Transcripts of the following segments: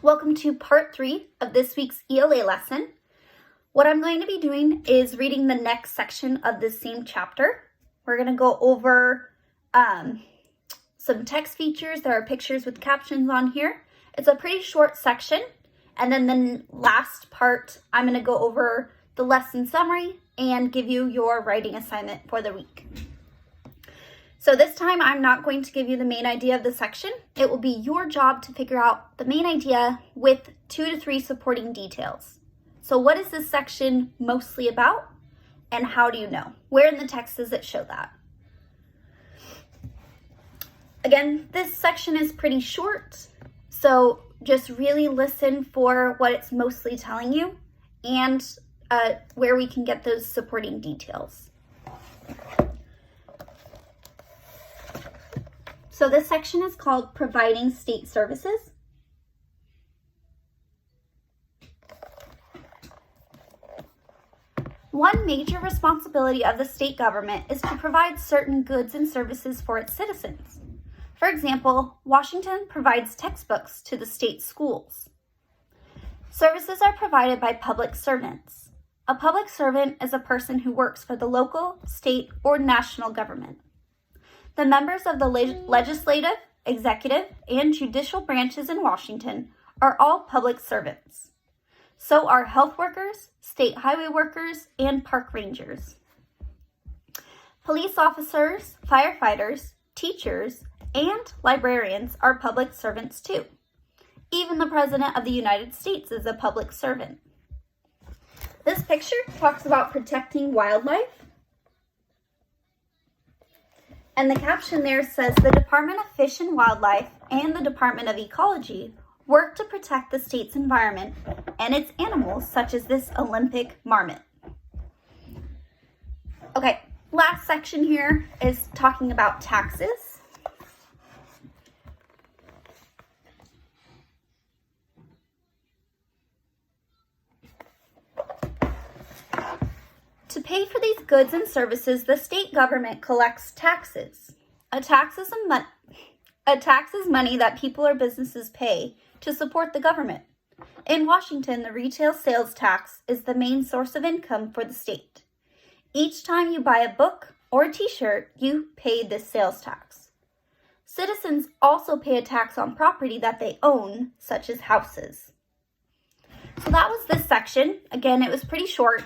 Welcome to part 3 of this week's ELA lesson. What I'm going to be doing is reading the next section of this same chapter. We're going to go over some text features. There are pictures with captions on here. It's a pretty short section. And then the last part, I'm going to go over the lesson summary and give you your writing assignment for the week. So this time I'm not going to give you the main idea of the section. It will be your job to figure out the main idea with 2 to 3 supporting details. So what is this section mostly about and how do you know? Where in the text does it show that? Again, this section is pretty short, so just really listen for what it's mostly telling you and where we can get those supporting details. So this section is called Providing State Services. One major responsibility of the state government is to provide certain goods and services for its citizens. For example, Washington provides textbooks to the state schools. Services are provided by public servants. A public servant is a person who works for the local, state, or national government. The members of the legislative, executive, and judicial branches in Washington are all public servants. So are health workers, state highway workers, and park rangers. Police officers, firefighters, teachers, and librarians are public servants too. Even the President of the United States is a public servant. This picture talks about protecting wildlife. And the caption there says, the Department of Fish and Wildlife and the Department of Ecology work to protect the state's environment and its animals, such as this Olympic marmot. Okay, last section here is talking about taxes. To pay for these goods and services, the state government collects taxes. A tax is money that people or businesses pay to support the government. In Washington, the retail sales tax is the main source of income for the state. Each time you buy a book or a t-shirt, you pay this sales tax. Citizens also pay a tax on property that they own, such as houses. So that was this section. Again, it was pretty short.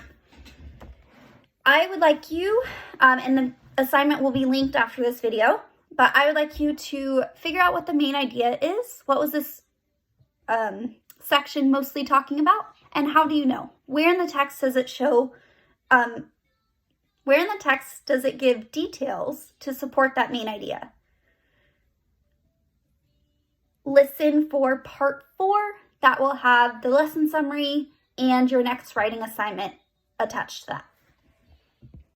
I would like you, and the assignment will be linked after this video, but I would like you to figure out what the main idea is. What was this section mostly talking about? And how do you know? Where in the text does it show, where in the text does it give details to support that main idea? Listen for part 4. That will have the lesson summary and your next writing assignment attached to that.